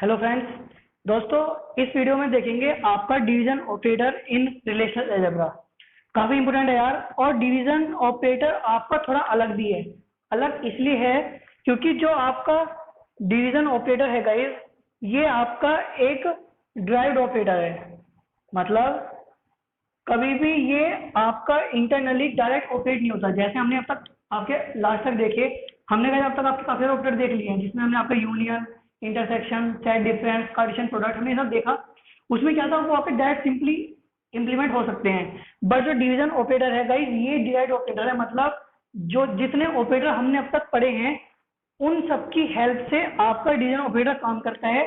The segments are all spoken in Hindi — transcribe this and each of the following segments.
Hello friends. दोस्तों, इस वीडियो में देखेंगे आपका डिवीजन ऑपरेटर इन रिलेशनल अलजेब्रा। काफ़ी इंपॉर्टेंट है यार। और डिवीजन ऑपरेटर आपका थोड़ा अलग भी है। अलग इसलिए है क्योंकि जो आपका डिवीजन ऑपरेटर है गाइस, ये आपका एक ड्राइव्ड ऑपरेटर है। मतलब कभी भी ये आपका इंटरनली डायरेक्ट ऑपरेट नहीं होता। जैसे हमने अब तक आपके लास्ट तक देखे, हमने कहा अब तक आपके काफी ऑपरेटर देख लिए हैं, जिसमें हमने आपका union, intersection, set difference, Cartesian product हमने सब देखा। उसमें क्या था, वो आपके डायरेक्ट सिंपली इम्प्लीमेंट हो सकते हैं। बट जो डिवीजन ऑपरेटर है गाइस, ये डायरेक्ट ऑपरेटर है। मतलब जो जितने ऑपरेटर हमने अब तक पढ़े हैं, उन सबकी हेल्प से आपका डिवीजन ऑपरेटर काम करता है।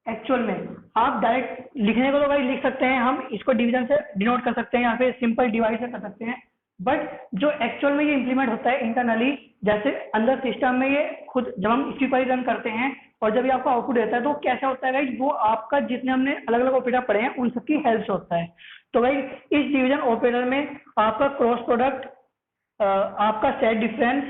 एक्चुअल में आप डायरेक्ट लिखने को तो भाई लिख सकते हैं, हम इसको डिवीजन से डिनोट कर सकते हैं या फिर सिंपल डिवाइड से कर सकते हैं। बट जो एक्चुअल में ये इंप्लीमेंट होता है इंटरनली, जैसे अंदर सिस्टम में ये खुद जब हम इसकी क्वेरी रन करते हैं और जब ये आपका आउटपुट देता है, तो कैसा होता है भाई, वो आपका जितने हमने अलग अलग ऑपरेटर पढ़े हैं उन सबकी हेल्प से होता है। तो भाई इस डिवीजन ऑपरेटर में आपका क्रॉस प्रोडक्ट, आपका set difference,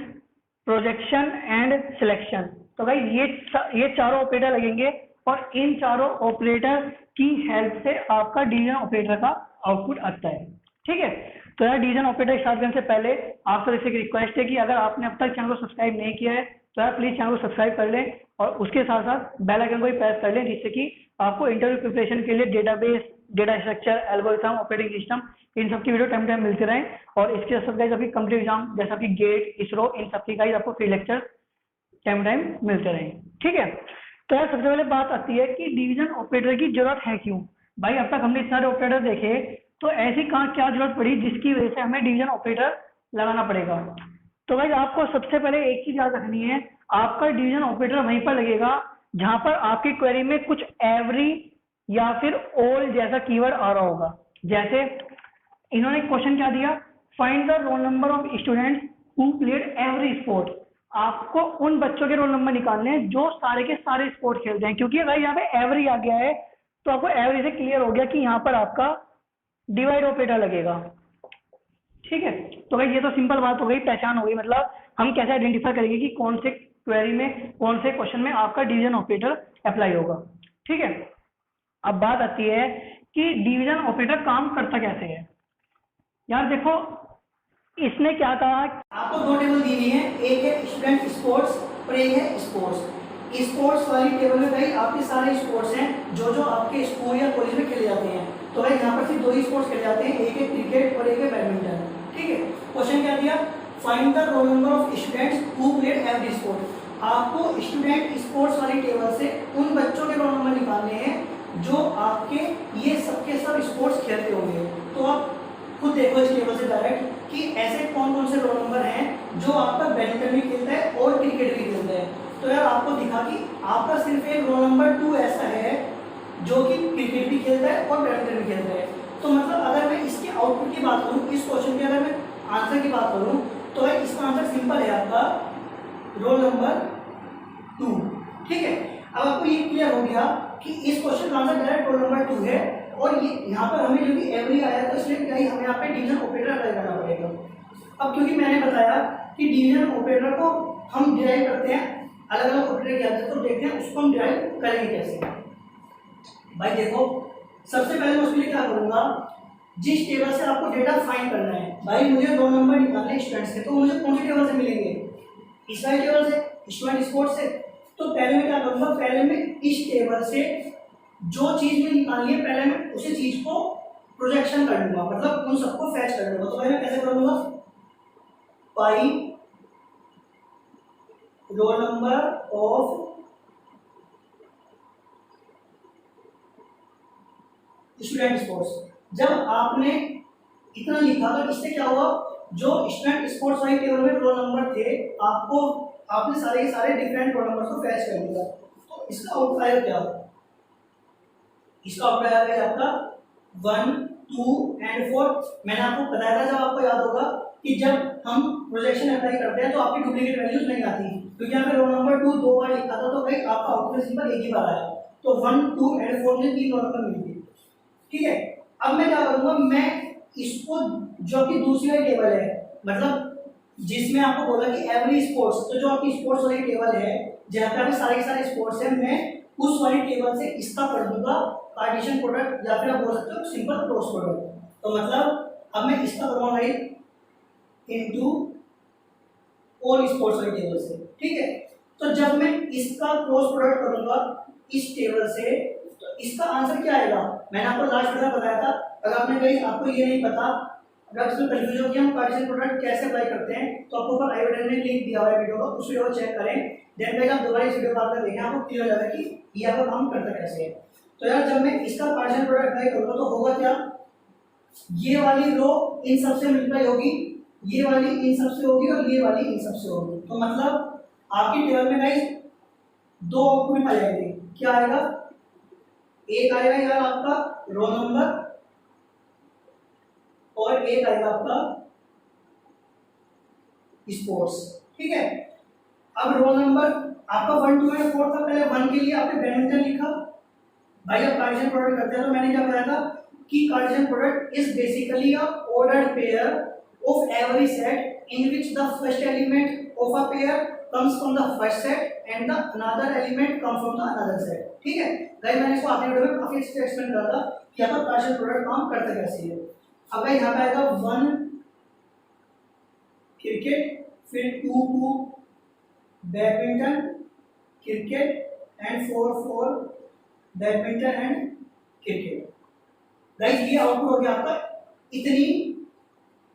projection and selection, तो भाई ये चारों ऑपरेटर लगेंगे। और इन चारों ऑपरेटर की हेल्प से आपका डिवीजन ऑपरेटर का आउटपुट आता है। ठीक है। तो यार डिवीजन ऑपरेटर स्टार्ट करने से पहले आपसे एक रिक्वेस्ट है कि अगर आपने अब तक चैनल को सब्सक्राइब नहीं किया है तो यार प्लीज चैनल को सब्सक्राइब कर लें और उसके साथ साथ बेल आइकन को भी प्रेस कर लें, जिससे कि आपको इंटरव्यू प्रिपरेशन के लिए database, data structure, algorithm, operating system, इन सब की वीडियो टाइम टाइम मिलते रहें। और इसके साथ गाइस अभी कंप्लीट एग्जाम जैसा कि गेट, इसरो, इन सब की गाइस आपको फ्री लेक्चर टाइम टाइम मिलते रहें। ठीक है। तो यार सबसे पहले बात आती है कि डिवीजन ऑपरेटर की जरूरत है क्यों। भाई अब तक हमने इतने सारे ऑपरेटर देखे, तो ऐसी कहाँ क्या जरूरत पड़ी जिसकी वजह से हमें डिवीजन ऑपरेटर लगाना पड़ेगा। तो भाई आपको सबसे पहले एक चीज याद रखनी है, आपका डिवीजन ऑपरेटर वहीं पर लगेगा जहां पर आपकी क्वेरी में कुछ एवरी या फिर ऑल जैसा कीवर्ड आ रहा होगा। जैसे इन्होंने क्वेश्चन क्या दिया, find the role number of students who played every sport. आपको उन बच्चों के रोल नंबर निकालने हैं जो सारे के सारे स्पोर्ट खेलते हैं। क्योंकि अगर यहाँ पे एवरी आ गया है तो आपको एवरी से क्लियर हो गया कि यहाँ पर आपका डिवाइड ऑपरेटर लगेगा। ठीक है। तो भाई ये तो सिंपल बात हो गई, पहचान हो गई। मतलब हम कैसे आइडेंटिफाई करेंगे कि कौन से क्वेरी में, कौन से क्वेश्चन में आपका डिवीजन ऑपरेटर अप्लाई होगा। ठीक है। अब बात आती है कि डिवीजन ऑपरेटर काम करता कैसे है। यार देखो, इसने क्या कहा, आपको दो टेबल दी हुई है, एक है स्टूडेंट स्पोर्ट्स और एक है स्पोर्ट्स। स्पोर्ट्स वाली टेबल में भाई आपके सारे स्पोर्ट्स हैं जो जो आपके स्कूल या कॉलेज में खेले जाते हैं। तो भाई यहाँ पर सिर्फ दो ही स्पोर्ट्स खेले जाते हैं, एक है क्रिकेट और एक है बैडमिंटन। ठीक है। क्वेश्चन क्या दिया, find the role number of students who played every sport. आपको स्टूडेंट स्पोर्ट्स वाली टेबल से उन बच्चों के रोल नंबर निकालने हैं जो आपके ये सबके सब स्पोर्ट्स खेलते होंगे। तो आप खुद देखो इस टेबल से डायरेक्ट कि ऐसे कौन कौन से रोल नंबर हैं जो आपका बैडमिंटन भी खेलता है और क्रिकेट भी खेलता है। तो यार आपको दिखा कि आपका सिर्फ एक रोल नंबर 2 ऐसा है जो कि क्रिकेट भी खेलता है और बैडमिंटन भी खेलता है। तो मतलब अगर मैं इसके आउटपुट की बात करूं, इस क्वेश्चन के अगर मैं आंसर की बात करूं, तो भाई इसका आंसर सिंपल है, आपका रोल नंबर 2। ठीक है। अब आपको ये क्लियर हो गया कि इस क्वेश्चन का आंसर डायरेक्ट रोल नंबर 2 है। और ये यहाँ पर हमें जो कि एवरी आया तो इसलिए क्या हमें यहाँ पे डिवीजन ऑपरेटर अप्लाई करना पड़ेगा। अब क्योंकि मैंने बताया कि डिवीजन ऑपरेटर को हम डिराइव करते हैं, अलग अलग ऑपरेटर क्या है तो देखते हैं उसको हम डिराइव करेंगे कैसे। भाई देखो, सबसे पहले मैं उसके लिए क्या करूँगा, जिस टेबल से आपको डेटा फाइंड करना है, भाई मुझे रोल नंबर निकालने स्टूडेंट्स के, तो मुझे कौन सी टेबल से मिलेंगे, इस वाली टेबल से, स्टूडेंट स्पोर्ट्स से। तो पहले मैं क्या करूँगा, पहले मैं इस टेबल से जो चीज में निकालनी है पहले मैं उसी चीज को प्रोजेक्शन कर लूंगा, मतलब उन सबको फैच कर लूंगा। तो मैं कैसे कर लूंगा, पाई roll number of student sports. जब आपने इतना लिखा तो इससे क्या हुआ, जो स्टूडेंट स्पोर्ट्स वाली टेबल में रोल नंबर थे आपने सारे के सारे डिफरेंट रोल नंबर को फैच कर लिया। तो इसका आउटलायर क्या होगा, इसका आउटलायर है आपका 1, 2 एंड 4। मैंने आपको बताया था, जब आपको याद होगा कि जब हम प्रोजेक्शन अप्लाई करते हैं तो आपकी डुप्लीकेट वैल्यूज नहीं आती, क्योंकि यहाँ पे रोल नंबर 2 दो बार लिखा था तो भाई आपका आउटपुट सिंपल एक ही बार आया। तो 1, 2 एंड 4 में 3 रोल नंबर मिलेंगे। ठीक है। अब मैं क्या करूँगा, मैं इसको जो कि दूसरी वाली टेबल है, मतलब जिसमें आपको बोला कि एवरी स्पोर्ट्स, तो जो आपकी स्पोर्ट्स वाली टेबल है जहाँ पे सारे के सारे स्पोर्ट्स है, मैं उस वाली टेबल से इसका कर दूंगा पार्टीशन प्रोडक्ट, या फिर आप बोल सकते हो सिंपल क्रॉस प्रोडक्ट। तो मतलब अब मैं इसका करूँगा भाई इनटू ऑल स्पोर्ट्स वाली टेबल से, ठीक है। तो जब मैं इसका क्रॉस प्रोडक्ट करूंगा इस टेबल से, तो इसका आंसर क्या आएगा? मैंने आपको लास्ट वीडियो में बताया था। अगर आपने कहीं आपको ये नहीं पता, अगर इसमें कंफ्यूज हो कि हम पार्टीशन प्रोडक्ट कैसे अप्लाई करते हैं, तो आपको ऊपर आई बटन में लिंक दिया हुआ है वीडियो का, उस वीडियो को चेक करें। देन गाइस आप दोबारा इस वीडियो को आकर देखें, आपको क्लियर हो जाएगा कि ये आपका काम करता कैसे है। तो यार जब मैं इसका पार्टीशन प्रोडक्ट अप्लाई करूंगा तो होगा क्या, ये वाली रो इन सबसे मल्टीप्लाई होगी, ये वाली इन सबसे होगी और ये वाली इन सबसे होगी। तो मतलब आपकी टेबल में गाइस दो आउटपुट आ जाएंगे। क्या आएगा? एक आएगा यार आपका रो नंबर और एक आएगा आपका स्पोर्ट्स, ठीक है। अब रो नंबर आपका 1 2 एंड 4 था, पहले 1 के लिए आपने बैडमिंटन लिखा। भाई जब कार्टेशियन प्रोडक्ट करते हैं तो मैंने क्या बताया था कि Cartesian product is basically a ordered pair of every set in which the first element of a pair comes from the first set and the another element comes from the another set, ठीक है। गाइस मैंने इसको आगे वीडियो में काफी अच्छे से एक्सप्लेन करा था कि यहाँ पर कार्टेशियन प्रोडक्ट काम करता कैसे है। अब गाइस यहाँ पे आएगा 1 क्रिकेट, फिर 2 badminton cricket and 4 badminton and cricket. Guys ये आउटपुट हो गया आपका इतनी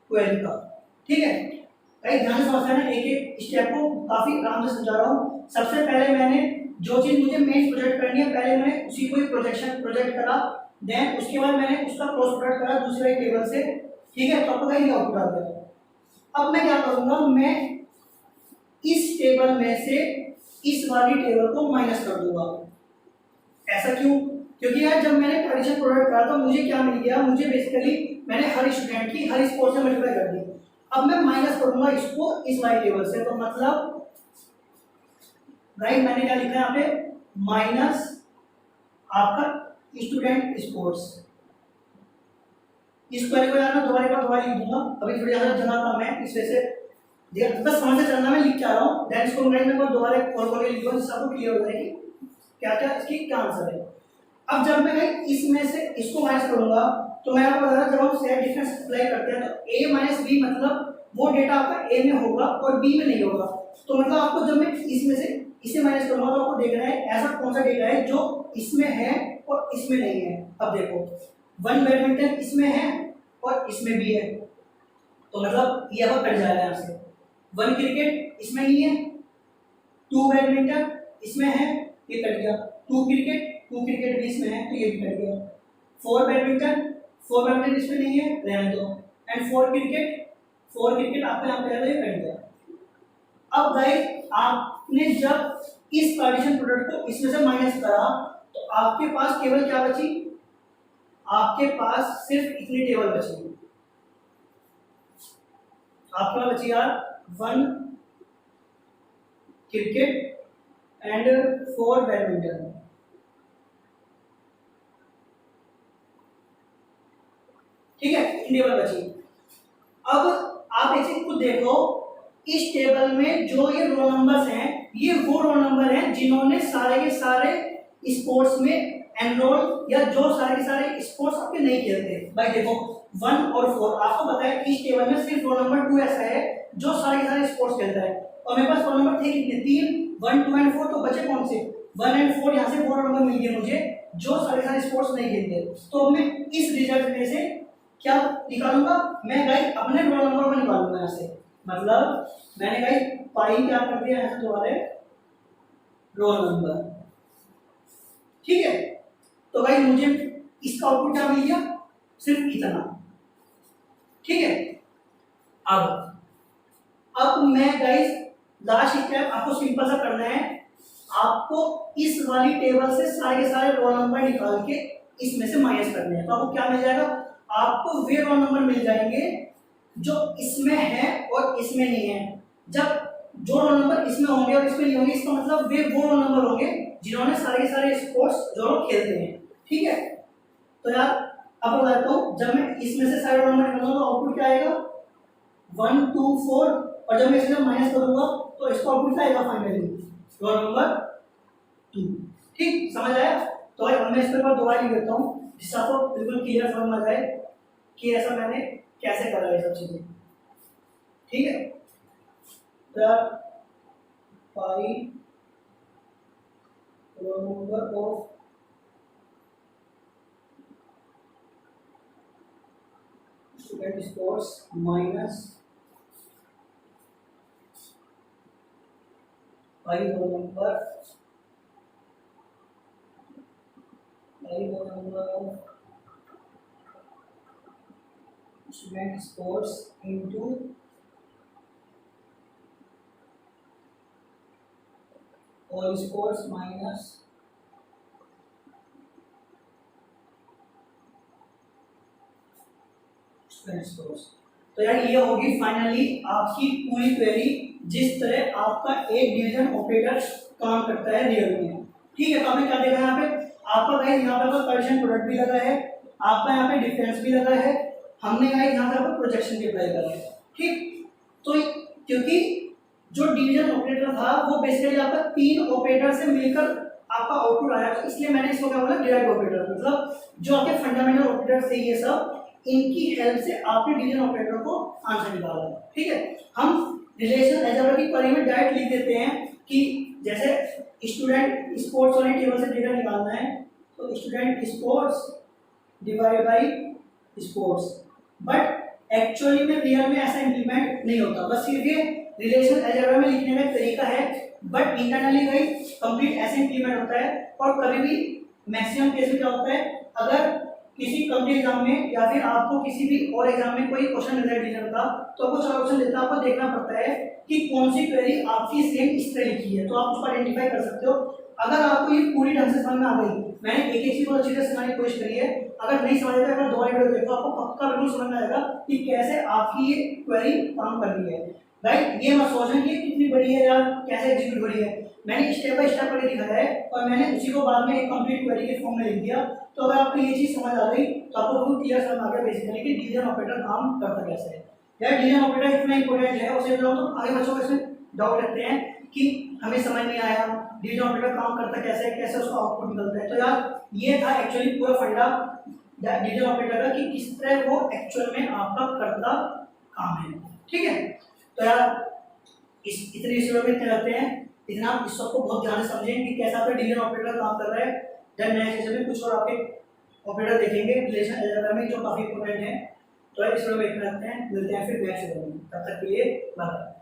क्वेरी का, ठीक है। गाइस ध्यान से समझना है, एक एक स्टेप को काफी आराम से समझा रहा हूँ। सबसे पहले मैंने जो चीज मुझे मेन प्रोजेक्ट करनी है, पहले मैंने उसी को प्रोजेक्ट करा, देन उसके बाद मैंने उसका क्रॉस प्रोडक्ट करा दूसरे टेबल से, ठीक है। तो आपको ये आउटपुट आ गया। अब मैं क्या करूंगा, मैं इस टेबल में से इस वाली टेबल को माइनस कर दूंगा। ऐसा क्यों? क्योंकि यार जब मैंने पार्टीशन प्रोडक्ट करा तो मुझे क्या मिल गया, मुझे बेसिकली मैंने हर स्टूडेंट की हर स्पोर्ट से मल्टीप्लाई कर दी। अब मैं माइनस करूंगा इसको इस वाली टेबल से, तो मतलब गाइस मैंने क्या लिखा है यहाँ पे, माइनस आपका स्टूडेंट स्पोर्ट्स। इस क्वेरी को यार मैं दोबारा लिख दूंगा, अभी थोड़ी ज्यादा जगह कम है इस वजह से बस समझ से चलना, मैं लिख के आ रहा हूँ। देन इसको मैं दोबारा खोल के लिख दूंगा जिससे आपको क्लियर हो जाए कि क्या क्या इसकी क्या आंसर है। अब जब मैं इसमें से इसको माइनस करूंगा तो मैं आपको बता रहा जब हम सेट डिफरेंस अप्लाई करते हैं तो a माइनस बी मतलब वो डेटा आपका a में होगा और b में नहीं होगा। तो मतलब आपको जब मैं इसमें से इसे माइनस करूंगा तो आपको देखना है ऐसा कौन सा डेटा है जो इसमें है और इसमें नहीं है। अब देखो 1 बैडमिंटन इसमें है और इसमें भी है, तो मतलब ये अब कट जाएगा यहाँ से। 1 क्रिकेट इसमें नहीं है, 2 बैडमिंटन इसमें है, ये कट गया। 2 क्रिकेट भी इसमें है तो ये भी कट गया। 4 बैडमिंटन इसमें नहीं है, रहने दो। एंड 4 क्रिकेट आपके यहाँ पे है तो ये कट गया। अब गाइस आपने जब इस पार्टीशन प्रोडक्ट को इसमें से माइनस करा तो आपके पास केवल क्या बची, आपके पास सिर्फ इतनी टेबल बची। आपके पास बची यार 1 क्रिकेट एंड 4 बैडमिंटन, ठीक है, टेबल बची। अब आप ऐसे खुद देखो इस टेबल में जो ये रोल नंबर्स हैं ये वो रोल नंबर हैं जिन्होंने सारे के सारे स्पोर्ट्स में एनरोल या जो सारे के सारे स्पोर्ट्स आपके नहीं खेलते। भाई देखो 1 और 4 आपको पता है कि इस टेबल में सिर्फ रोल नंबर 2 ऐसा है जो सारे के सारे स्पोर्ट्स खेलता है और मेरे पास रोल नंबर थे कितने, 3, 1 2 एंड 4। तो बचे कौन से, 1 एंड 4। यहाँ से 4 रोल नंबर मिल गए मुझे जो सारे सारे स्पोर्ट्स नहीं खेलते। तो मैं इस रिजल्ट में से क्या निकालूंगा, मैं गाइस अपने रोल नंबर को निकालूंगा यहाँ से। मतलब मैंने गाइस पाई क्या कर दिया यहाँ से तुम्हारे रोल नंबर, ठीक है। तो गाइस मुझे इसका आउटपुट क्या मिल गया, सिर्फ इतना, ठीक है। अब मैं गाइस लास्ट स्टेप आपको सिंपल सा करना है, आपको इस वाली टेबल से सारे के सारे रोल नंबर निकाल के इसमें से माइनस करने हैं। तो आपको क्या मिल जाएगा, आपको वे रोल नंबर मिल जाएंगे जो इसमें है और इसमें नहीं है। जब जो रोल नंबर इसमें होंगे और इसमें नहीं होंगे इसका मतलब वे वो रोल नंबर होंगे जिन्होंने सारे के सारे स्पोर्ट्स जो लोग खेलते हैं, ठीक है। तो यार अब बताता हूँ, जब मैं इसमें से सारे रोल नंबर निकालूंगा तो आउटपुट क्या आएगा 1 2 4 और जब मैं इसमें माइनस करूंगा तो इसका आउटपुट क्या आएगा फाइनली रोल नंबर 2, ठीक, समझ आया? तो अब मैं इस पर दोबारा लिख देता हूँ जिससे आपको बिल्कुल क्लियर समझ में आ जाए कि ऐसा मैंने कैसे करा है सब चीजें। ठीक है, the pi number of student sports minus pi number of student sports into all sports minus student sports। तो यार ये होगी फाइनली आपकी पूरी क्वेरी, जिस तरह आपका एक डिवीजन ऑपरेटर काम करता है रियल में। ठीक है, तो आपने क्या देखा यहाँ पे, आपका गाइस यहाँ पे कंपैरिजन प्रोडक्ट भी लगा है, आपका यहाँ पे डिफरेंस भी लगा है, हमने गाइस यहाँ पे प्रोजेक्शन भी अप्लाई करा है। ठीक, तो क्योंकि जो डिवीजन ऑपरेटर था वो बेसिकली आपका 3 ऑपरेटर से मिलकर आपका आउटपुट आया, तो इसलिए मैंने इसको क्या बोला डिराइव्ड ऑपरेटर, मतलब जो आपके फंडामेंटल ऑपरेटर थे ये सब, इनकी हेल्प से आपने डिवीजन ऑपरेटर को आंसर निकाला। ठीक है, हम रिलेशन अलजेब्रा की क्वेरी में डायरेक्ट लिख देते हैं कि जैसे स्टूडेंट स्पोर्ट्स वाली टेबल से डेटा निकालना है तो student sports divide by sports, but actually में रियल में ऐसा इंप्लीमेंट नहीं होता, बस सिर्फ ये रिलेशन अलजेब्रा में लिखने में तरीका है, बट इंटरनली भाई कंप्लीट ऐसे इंप्लीमेंट होता है। और कभी भी मैक्सिमम केस में क्या होता है, अगर किसी कंपनी एग्जाम में या फिर आपको किसी भी और एग्जाम में कोई क्वेश्चन मिल रहा है डिवीजन का, तो कुछ ऑप्शन देता है, आपको देखना पड़ता है कि कौन सी क्वेरी आपकी सेम इस तरह लिखी है, तो आप उसको आइडेंटिफाई कर सकते हो। अगर आपको ये पूरी ढंग से समझ में आ गई, मैंने एक एक चीज को अच्छी तरह समझने की कोशिश करी है, अगर नहीं समझ में अगर दोबारा वीडियो देखो आपको पक्का बिल्कुल समझ में आएगा कि कैसे आपकी ये क्वेरी काम कर रही है। राइट, ये मत सोचना कि कितनी बड़ी है या कैसे एग्जीक्यूट बड़ी है, मैंने स्टेप बाय स्टेप करके दिखाया है और मैंने उसी को बाद में एक कंप्लीट क्वेरी के फॉर्म में लिख दिया। तो अगर आपको ये चीज समझ आ गई तो आपको बिल्कुल क्लियर समझ आ गया बेसिकली कि डिवीजन ऑपरेटर काम करता कैसे है। यार डिवीजन ऑपरेटर इतना इंपॉर्टेंट है, उसे बताऊं तो आगे बच्चों को इसमें डाउट रखते हैं कि हमें समझ नहीं आया डिवीजन ऑपरेटर काम करता कैसे, कैसे उसका आउटपुट निकलता है। तो यार ये था एक्चुअली पूरा फंडा डिवीजन ऑपरेटर का कि किस तरह वो एक्चुअल में आपका करता काम है। ठीक है, तो यार इस इतने विषयों में इतने रहते हैं, इतना आप इस सबको बहुत ध्यान से समझें कि कैसा आपका डिवीजन ऑपरेटर काम कर रहा है। देन नेक्स्ट सेशन में कुछ और आपके ऑपरेटर देखेंगे रिलेशन अलजेब्रा में जो काफी इंपॉर्टेंट है। तो इस वीडियो में इतना रखते हैं, मिलते हैं फिर नेक्स्ट वीडियो में, तब तक के लिए बाय।